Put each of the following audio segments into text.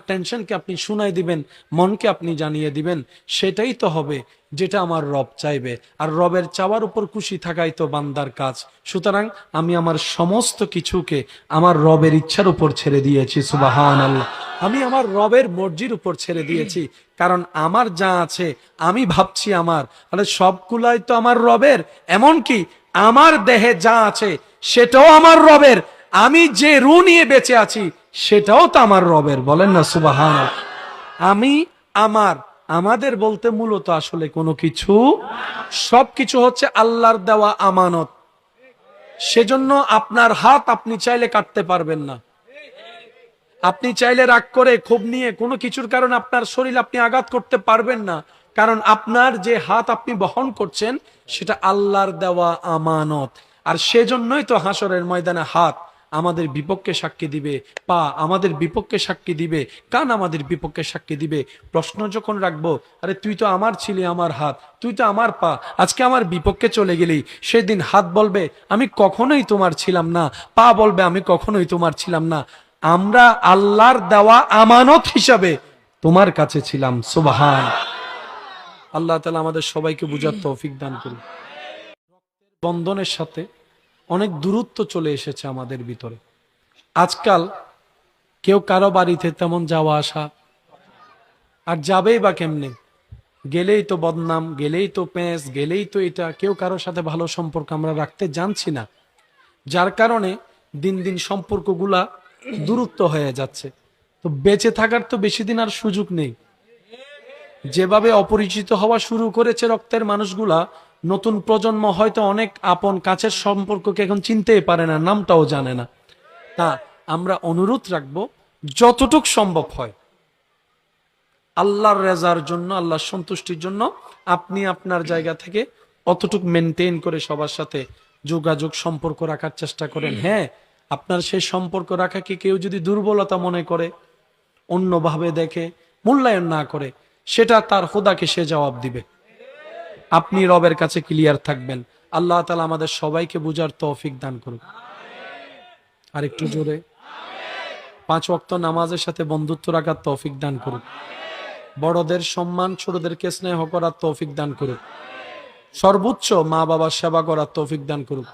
টেনশনকে আপনি শুনাই দিবেন, মনকে আপনি জানিয়ে দিবেন, সেটাই তো হবে যেটা আমার রব চাইবে। আর রবের চাওয়ার উপর খুশি থাকাই তো বান্দার কাজ। সুতরাং আমি আমার সমস্ত কিছুকে আমার রবের ইচ্ছার উপর ছেড়ে দিয়েছি, সুবহানাল্লাহ। আমি আমার রবের মর্জির উপর ছেড়ে দিয়েছি, কারণ আমার যা আছে আমি ভাবছি আমার, তাহলে সবগুলাই তো আমার রবের। এমনকি আমার দেহে যা আছে সেটাও আমার রবের। আমি যে রু নিয়ে বেঁচে আছি সেটাও তো আমার রবের, বলেন না সুবহানাল্লাহ। আমি আমার আমাদের বলতে মূলত আসলে কোনো কিছু, সবকিছু হচ্ছে আল্লাহর দেওয়া আমানত। সেজন্য আপনার হাত আপনি চাইলে কাটতে পারবেন না, আপনি চাইলে রাগ করে ক্ষোভ নিয়ে কোনো কিছুর কারণে আপনার শরীর আপনি আঘাত করতে পারবেন না, কারণ আপনার যে হাত আপনি বহন করছেন সেটা আল্লাহর দেওয়া আমানত। আর সেজন্যই তো হাসরের ময়দানে হাত আমাদের বিপক্ষে সাক্ষী দিবে, পা আমাদের বিপক্ষে সাক্ষী দিবে, কান আমাদের বিপক্ষে সাক্ষী দিবে। প্রশ্ন যখন রাখবো, আরে তুই তো আমার ছিলি, আমার হাত, তুই তো আমার পা, আজকে আমার বিপক্ষে চলে গেলি, সেদিন হাত বলবে আমি কখনোই তোমার ছিলাম না, পা বলবে আমি কখনোই তোমার ছিলাম না, আমরা আল্লাহর দেওয়া আমানত হিসাবে তোমার কাছে ছিলাম। সুবহান আল্লাহ তাআলা আমাদের সবাইকে বুঝার তৌফিক দান করুন। বন্ধনের সাথে অনেক দূরত্ব চলে এসেছে আমাদের ভিতরে। আজকাল কেউ কারো বাড়িতে তেমন যাওয়া আসা, আর যাবেই বা কেমনে, গেলেই তো বদনাম, গেলেই তো পেঁচ, গেলেই তো এটা, কেউ কারোর সাথে ভালো সম্পর্ক আমরা রাখতে জানছি না, যার কারণে দিন দিন সম্পর্কগুলা দূরত্ব হয়ে যাচ্ছে। তো বেঁচে থাকার তো বেশি দিন আর সুযোগ নেই। যেভাবে অপরিচিত হওয়া শুরু করেছে রক্তের মানুষগুলা, নতুন প্রজন্ম হয়তো অনেক আপন কাছের সম্পর্ককে এখন চিনতেই পারে না, নামটাও জানে না। তা আমরা অনুরোধ রাখবো, যতটুক সম্ভব হয় আল্লাহর রেজার জন্য, আল্লাহর সন্তুষ্টির জন্য আপনি আপনার জায়গা থেকে অতটুক মেনটেন করে সবার সাথে যোগাযোগ সম্পর্ক রাখার চেষ্টা করেন। হ্যাঁ, আপনার সেই সম্পর্ক রাখাকে কেউ যদি দুর্বলতা মনে করে, অন্যভাবে দেখে, মূল্যায়ন না করে, সেটা তার খোদাকে সে জবাব দিবে। আপনি রবের কাছে ক্লিয়ার থাকবেন। আল্লাহ তাআলা আমাদের সবাইকে বুঝার তৌফিক দান করুন। আর একটু জোরে, 5 ওয়াক্ত নামাজের সাথে বন্ধুত্ব রাখার তৌফিক দান করুন। বড়দের সম্মান, ছোটদেরকে স্নেহ করার তৌফিক দান করুন। সর্বোচ্চ মা বাবার সেবা করার তৌফিক দান করুন।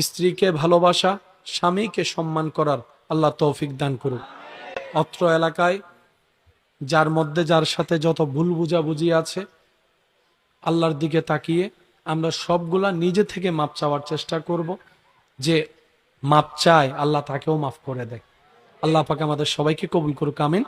স্ত্রীকে ভালোবাসা, স্বামীকে সম্মান করার আল্লাহ তৌফিক দান করুন। অত্র এলাকায় যার মধ্যে যার সাথে যত ভুল বুঝাবুঝি আছে, আল্লাহর দিকে তাকিয়ে আমরা সবগুলা নিজে থেকে মাপ চাওয়ার চেষ্টা করব। যে মাপ চায় আল্লাহ তাকেও মাফ করে দেয়। আল্লাহ পাক আমাদের সবাইকে কবুল করুক, আমিন।